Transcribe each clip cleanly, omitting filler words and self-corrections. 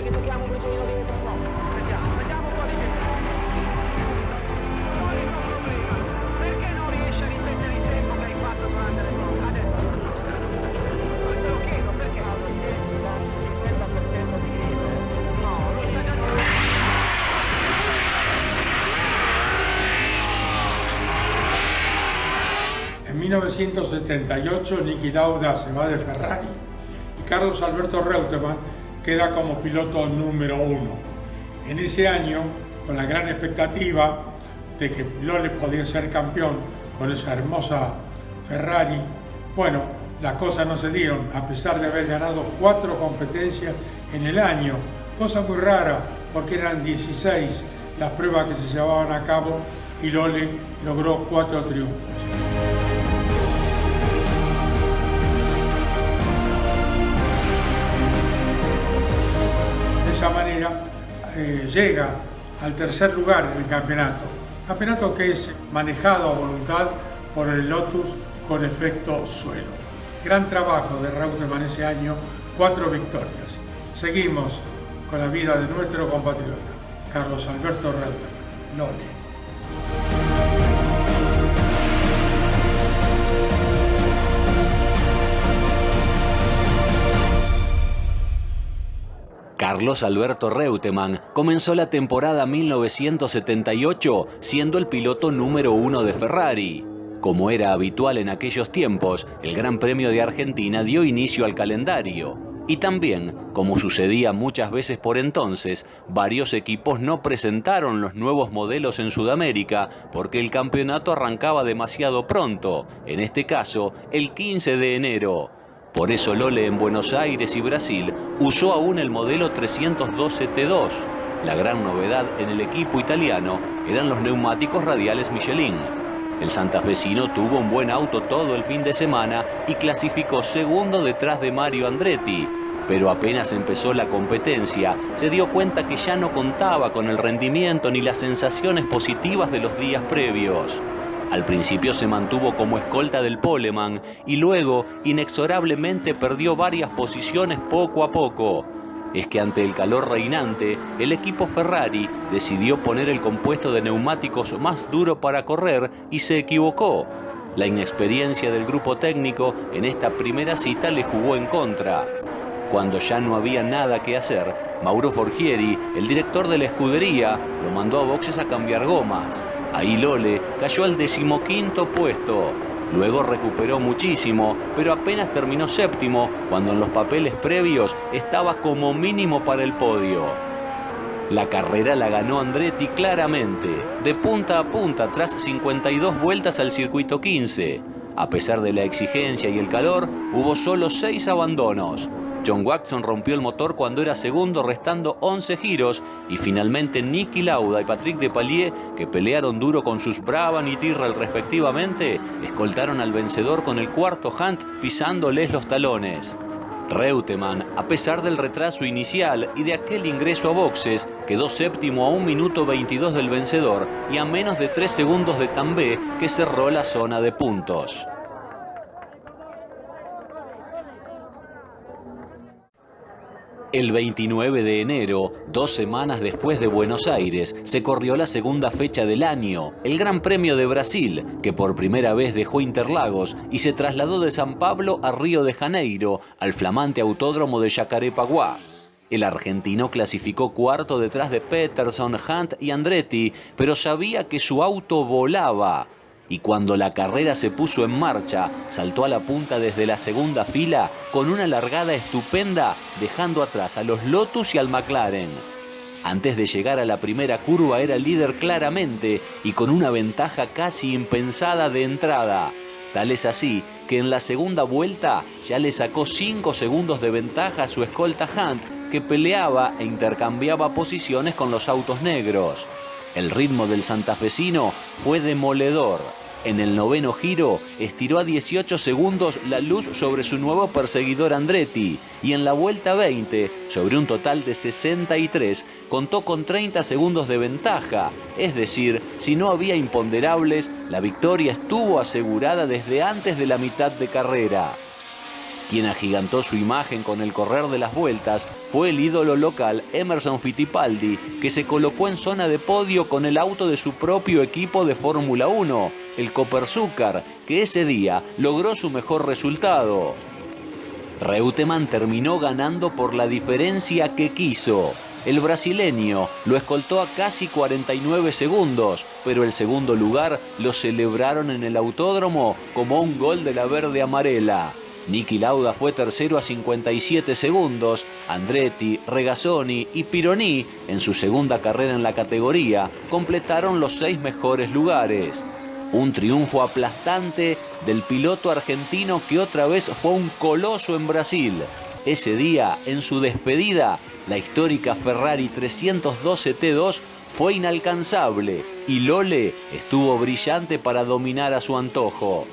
che tocchiamo un briciolino dietro, no. Facciamo un po' di più. Qual è il tuo problema? Perché non riesci a ripetere il tempo che hai fatto durante le prove? Adesso. Te lo chiedo, perché? Il 30% di gride. No, lo sta già dicendo. En 1978 Niki Lauda se va de Ferrari y Carlos Alberto Reutemann queda como piloto número 1. En ese año, con la gran expectativa de que Lole podía ser campeón con esa hermosa Ferrari, bueno, las cosas no se dieron, a pesar de haber ganado 4 competencias en el año, cosa muy rara porque eran 16 las pruebas que se llevaban a cabo y Lole logró 4 triunfos. De esa manera llega al tercer lugar en el campeonato que es manejado a voluntad por el Lotus con efecto suelo. Gran trabajo de Reutemann ese año, 4 victorias. Seguimos con la vida de nuestro compatriota, Carlos Alberto Reutemann, Lole. Carlos Alberto Reutemann comenzó la temporada 1978 siendo el piloto número 1 de Ferrari. Como era habitual en aquellos tiempos, el Gran Premio de Argentina dio inicio al calendario. Y también, como sucedía muchas veces por entonces, varios equipos no presentaron los nuevos modelos en Sudamérica porque el campeonato arrancaba demasiado pronto, en este caso el 15 de enero. Por eso Lole en Buenos Aires y Brasil usó aún el modelo 312 T2. La gran novedad en el equipo italiano eran los neumáticos radiales Michelin. El santafesino tuvo un buen auto todo el fin de semana y clasificó segundo detrás de Mario Andretti. Pero apenas empezó la competencia, se dio cuenta que ya no contaba con el rendimiento ni las sensaciones positivas de los días previos. Al principio se mantuvo como escolta del poleman y luego inexorablemente perdió varias posiciones poco a poco. Es que ante el calor reinante, el equipo Ferrari decidió poner el compuesto de neumáticos más duro para correr y se equivocó. La inexperiencia del grupo técnico en esta primera cita le jugó en contra. Cuando ya no había nada que hacer, Mauro Forghieri, el director de la escudería, lo mandó a boxes a cambiar gomas. Ahí Lole cayó al 15º puesto. Luego recuperó muchísimo, pero apenas terminó séptimo, cuando en los papeles previos estaba como mínimo para el podio. La carrera la ganó Andretti claramente, de punta a punta tras 52 vueltas al circuito 15. A pesar de la exigencia y el calor, hubo solo 6 abandonos. John Watson rompió el motor cuando era segundo, restando 11 giros, y finalmente Niki Lauda y Patrick Depailler, que pelearon duro con sus Brabham y Tyrrell respectivamente, escoltaron al vencedor con el cuarto Hunt pisándoles los talones. Reutemann, a pesar del retraso inicial y de aquel ingreso a boxes, quedó séptimo a 1 minuto 22 del vencedor y a menos de 3 segundos de Tambay, que cerró la zona de puntos. El 29 de enero, 2 semanas después de Buenos Aires, se corrió la segunda fecha del año, el Gran Premio de Brasil, que por primera vez dejó Interlagos y se trasladó de San Pablo a Río de Janeiro, al flamante autódromo de Jacarepaguá. El argentino clasificó cuarto detrás de Peterson, Hunt y Andretti, pero sabía que su auto volaba. Y cuando la carrera se puso en marcha, saltó a la punta desde la segunda fila con una largada estupenda, dejando atrás a los Lotus y al McLaren. Antes de llegar a la primera curva era líder claramente y con una ventaja casi impensada de entrada. Tal es así que en la segunda vuelta ya le sacó 5 segundos de ventaja a su escolta Hunt, que peleaba e intercambiaba posiciones con los autos negros. El ritmo del santafesino fue demoledor. En el 9º giro estiró a 18 segundos la luz sobre su nuevo perseguidor Andretti y en la vuelta 20, sobre un total de 63, contó con 30 segundos de ventaja. Es decir, si no había imponderables, la victoria estuvo asegurada desde antes de la mitad de carrera. Quien agigantó su imagen con el correr de las vueltas fue el ídolo local Emerson Fittipaldi, que se colocó en zona de podio con el auto de su propio equipo de Fórmula 1, el Copersucar, que ese día logró su mejor resultado. Reutemann terminó ganando por la diferencia que quiso. El brasileño lo escoltó a casi 49 segundos, pero el segundo lugar lo celebraron en el autódromo como un gol de la verde amarela. Niki Lauda fue tercero a 57 segundos, Andretti, Regazzoni y Pironi, en su segunda carrera en la categoría, completaron los 6 mejores lugares. Un triunfo aplastante del piloto argentino que otra vez fue un coloso en Brasil. Ese día, en su despedida, la histórica Ferrari 312 T2 fue inalcanzable y Lole estuvo brillante para dominar a su antojo.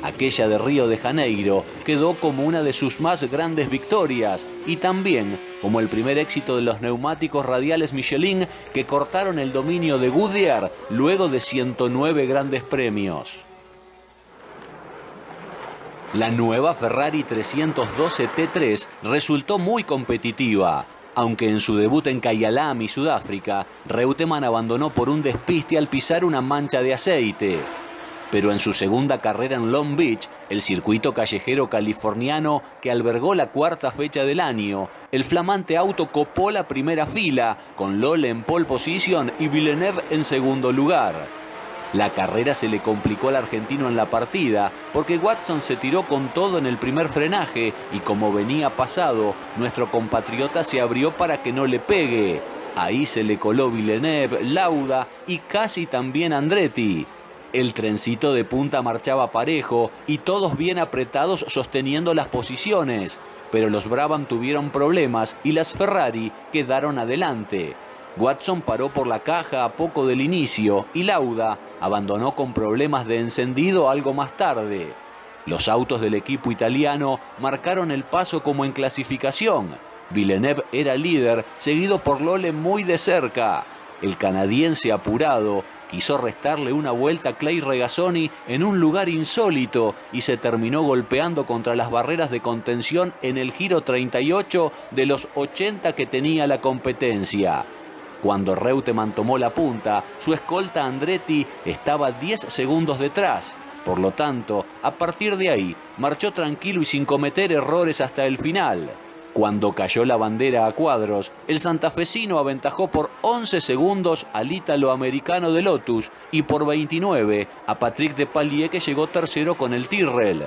Aquella de Río de Janeiro quedó como una de sus más grandes victorias y también como el primer éxito de los neumáticos radiales Michelin que cortaron el dominio de Goodyear luego de 109 grandes premios. La nueva Ferrari 312 T3 resultó muy competitiva. Aunque en su debut en Kyalami, Sudáfrica, Reutemann abandonó por un despiste al pisar una mancha de aceite. Pero en su segunda carrera en Long Beach, el circuito callejero californiano que albergó la cuarta fecha del año, el flamante auto copó la primera fila, con Lole en pole position y Villeneuve en segundo lugar. La carrera se le complicó al argentino en la partida, porque Watson se tiró con todo en el primer frenaje y como venía pasado, nuestro compatriota se abrió para que no le pegue. Ahí se le coló Villeneuve, Lauda y casi también Andretti. El trencito de punta marchaba parejo y todos bien apretados sosteniendo las posiciones, pero los Brabham tuvieron problemas y las Ferrari quedaron adelante. Watson paró por la caja a poco del inicio y Lauda abandonó con problemas de encendido algo más tarde. Los autos del equipo italiano marcaron el paso como en clasificación. Villeneuve era líder, seguido por Lole muy de cerca. El canadiense apurado quiso restarle una vuelta a Clay Regazzoni en un lugar insólito y se terminó golpeando contra las barreras de contención en el giro 38 de los 80 que tenía la competencia. Cuando Reutemann tomó la punta, su escolta Andretti estaba 10 segundos detrás. Por lo tanto, a partir de ahí, marchó tranquilo y sin cometer errores hasta el final. Cuando cayó la bandera a cuadros, el santafesino aventajó por 11 segundos al ítalo-americano de Lotus y por 29 a Patrick Depailler, que llegó tercero con el Tyrrell.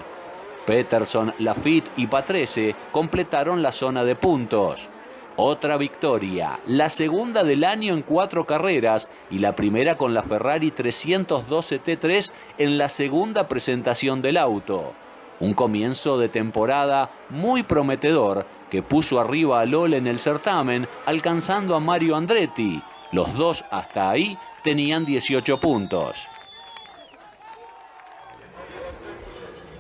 Peterson, Lafitte y Patrese completaron la zona de puntos. Otra victoria, la segunda del año en 4 carreras y la primera con la Ferrari 312 T3 en la segunda presentación del auto. Un comienzo de temporada muy prometedor que puso arriba a Lole en el certamen, alcanzando a Mario Andretti. Los dos hasta ahí tenían 18 puntos.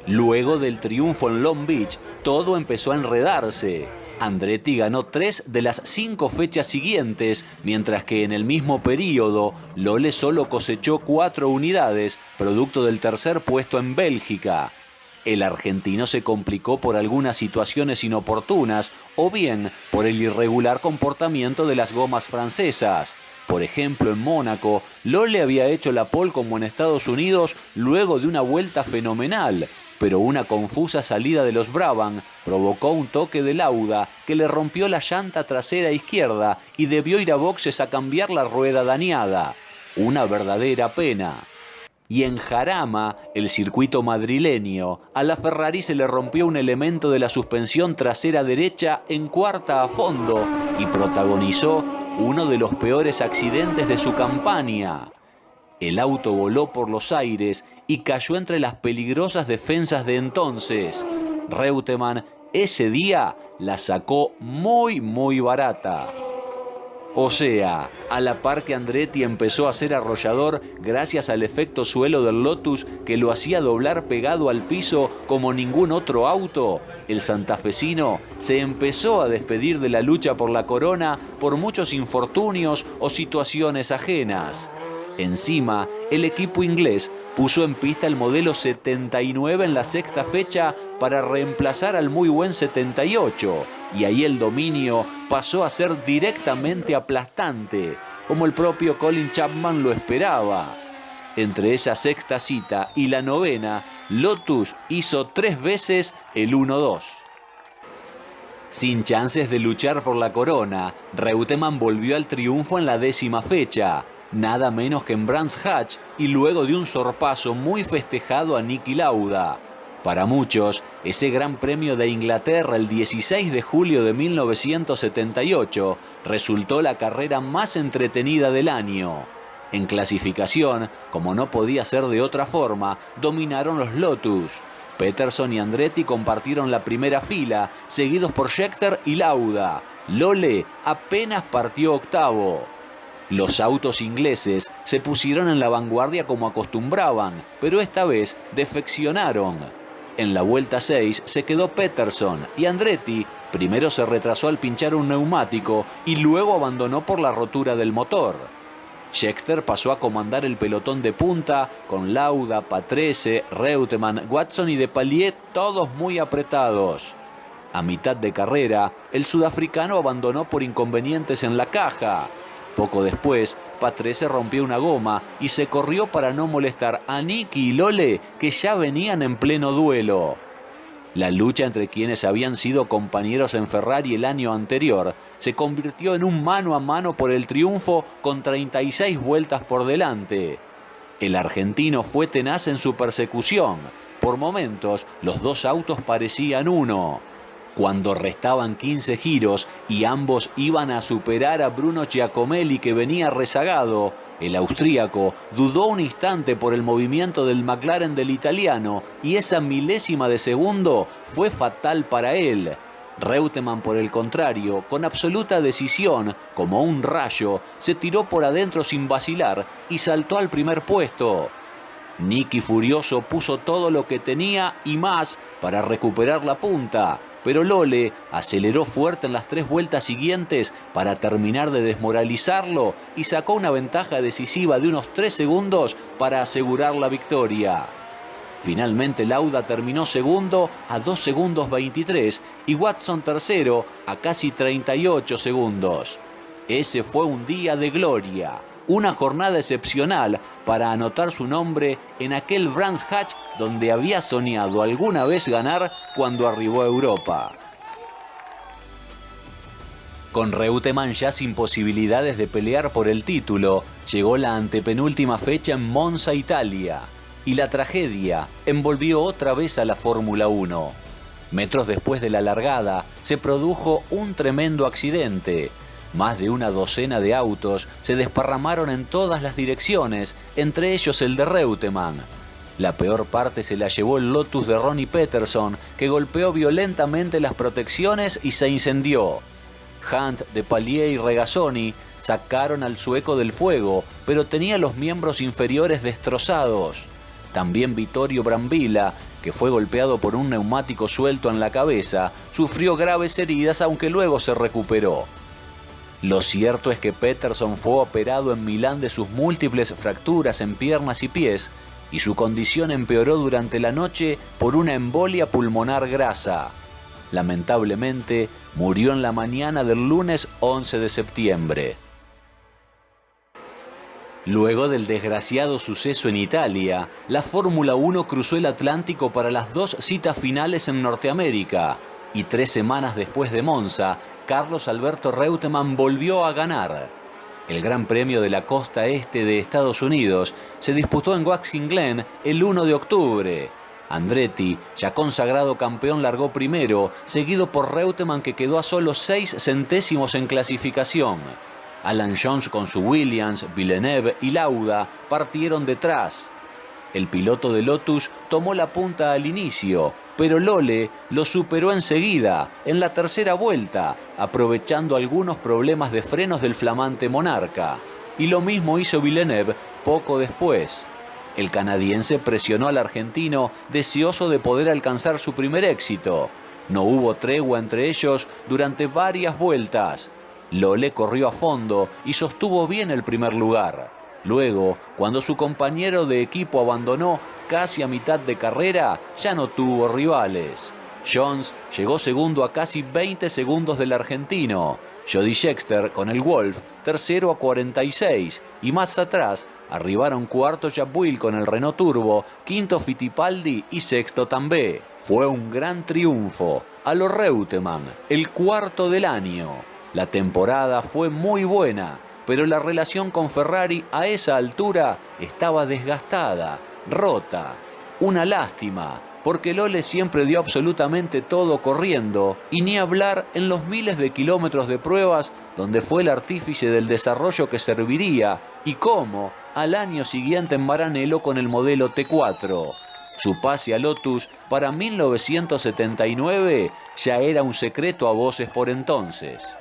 Luego del triunfo en Long Beach, todo empezó a enredarse. Andretti ganó 3 de las 5 fechas siguientes, mientras que en el mismo periodo, Lole solo cosechó 4 unidades, producto del tercer puesto en Bélgica. El argentino se complicó por algunas situaciones inoportunas o bien por el irregular comportamiento de las gomas francesas. Por ejemplo, en Mónaco, Lole había hecho la pole como en Estados Unidos luego de una vuelta fenomenal, pero una confusa salida de los Brabham provocó un toque de Lauda que le rompió la llanta trasera izquierda y debió ir a boxes a cambiar la rueda dañada. Una verdadera pena. Y en Jarama, el circuito madrileño, a la Ferrari se le rompió un elemento de la suspensión trasera derecha en cuarta a fondo y protagonizó uno de los peores accidentes de su campaña. El auto voló por los aires y cayó entre las peligrosas defensas de entonces. Reutemann ese día la sacó muy barata. O sea, a la par que Andretti empezó a ser arrollador gracias al efecto suelo del Lotus que lo hacía doblar pegado al piso como ningún otro auto, el santafesino se empezó a despedir de la lucha por la corona por muchos infortunios o situaciones ajenas. Encima, el equipo inglés puso en pista el modelo 79 en la sexta fecha para reemplazar al muy buen 78, y ahí el dominio pasó a ser directamente aplastante, como el propio Colin Chapman lo esperaba. Entre esa sexta cita y la novena, Lotus hizo 3 veces el 1-2. Sin chances de luchar por la corona, Reutemann volvió al triunfo en la 10ª fecha, nada menos que en Brands Hatch, y luego de un sorpaso muy festejado a Niki Lauda. Para muchos, ese Gran Premio de Inglaterra el 16 de julio de 1978 resultó la carrera más entretenida del año. En clasificación, como no podía ser de otra forma, dominaron los Lotus. Peterson y Andretti compartieron la primera fila, seguidos por Scheckter y Lauda. Lohle apenas partió octavo. Los autos ingleses se pusieron en la vanguardia como acostumbraban, pero esta vez defeccionaron. En la vuelta 6 se quedó Peterson y Andretti primero se retrasó al pinchar un neumático y luego abandonó por la rotura del motor. Scheckter pasó a comandar el pelotón de punta con Lauda, Patrese, Reutemann, Watson y Depailler, todos muy apretados. A mitad de carrera, el sudafricano abandonó por inconvenientes en la caja. Poco después, Patrese rompió una goma y se corrió para no molestar a Niki y Lohle, que ya venían en pleno duelo. La lucha entre quienes habían sido compañeros en Ferrari el año anterior se convirtió en un mano a mano por el triunfo con 36 vueltas por delante. El argentino fue tenaz en su persecución. Por momentos, los dos autos parecían uno. Cuando restaban 15 giros y ambos iban a superar a Bruno Giacomelli, que venía rezagado, el austríaco dudó un instante por el movimiento del McLaren del italiano y esa milésima de segundo fue fatal para él. Reutemann, por el contrario, con absoluta decisión, como un rayo, se tiró por adentro sin vacilar y saltó al primer puesto. Niki, furioso, puso todo lo que tenía y más para recuperar la punta, pero Lohle aceleró fuerte en las 3 vueltas siguientes para terminar de desmoralizarlo y sacó una ventaja decisiva de unos 3 segundos para asegurar la victoria. Finalmente Lauda terminó segundo a 2 segundos 23 y Watson tercero a casi 38 segundos. Ese fue un día de gloria, una jornada excepcional para anotar su nombre en aquel Brands Hatch donde había soñado alguna vez ganar cuando arribó a Europa. Con Reutemann ya sin posibilidades de pelear por el título, llegó la antepenúltima fecha en Monza, Italia, y la tragedia envolvió otra vez a la Fórmula 1. Metros después de la largada, se produjo un tremendo accidente. Más de una docena de autos se desparramaron en todas las direcciones, entre ellos el de Reutemann. La peor parte se la llevó el Lotus de Ronnie Peterson, que golpeó violentamente las protecciones y se incendió. Hunt, Depailler y Regazzoni sacaron al sueco del fuego, pero tenía los miembros inferiores destrozados. También Vittorio Brambilla, que fue golpeado por un neumático suelto en la cabeza, sufrió graves heridas, aunque luego se recuperó. Lo cierto es que Peterson fue operado en Milán de sus múltiples fracturas en piernas y pies, y su condición empeoró durante la noche por una embolia pulmonar grasa. Lamentablemente, murió en la mañana del lunes 11 de septiembre. Luego del desgraciado suceso en Italia, la Fórmula 1 cruzó el Atlántico para las 2 citas finales en Norteamérica, y 3 semanas después de Monza, Carlos Alberto Reutemann volvió a ganar. El Gran Premio de la Costa Este de Estados Unidos se disputó en Watkins Glen el 1 de octubre. Andretti, ya consagrado campeón, largó primero, seguido por Reutemann, que quedó a solo 6 centésimos en clasificación. Alan Jones con su Williams, Villeneuve y Lauda partieron detrás. El piloto de Lotus tomó la punta al inicio, pero Lohle lo superó enseguida, en la tercera vuelta, aprovechando algunos problemas de frenos del flamante monarca. Y lo mismo hizo Villeneuve poco después. El canadiense presionó al argentino, deseoso de poder alcanzar su primer éxito. No hubo tregua entre ellos durante varias vueltas. Lohle corrió a fondo y sostuvo bien el primer lugar. Luego, cuando su compañero de equipo abandonó casi a mitad de carrera, ya no tuvo rivales. Jones llegó segundo a casi 20 segundos del argentino, Jody Scheckter con el Wolf tercero a 46 y más atrás arribaron cuarto Jabouille con el Renault Turbo, quinto Fittipaldi y sexto Tambay. Fue un gran triunfo, a lo Reutemann, el cuarto del año. La temporada fue muy buena, pero la relación con Ferrari a esa altura estaba desgastada, rota. Una lástima, porque Lohle siempre dio absolutamente todo corriendo, y ni hablar en los miles de kilómetros de pruebas donde fue el artífice del desarrollo que serviría, y cómo, al año siguiente en Maranello con el modelo T4. Su pase a Lotus para 1979 ya era un secreto a voces por entonces.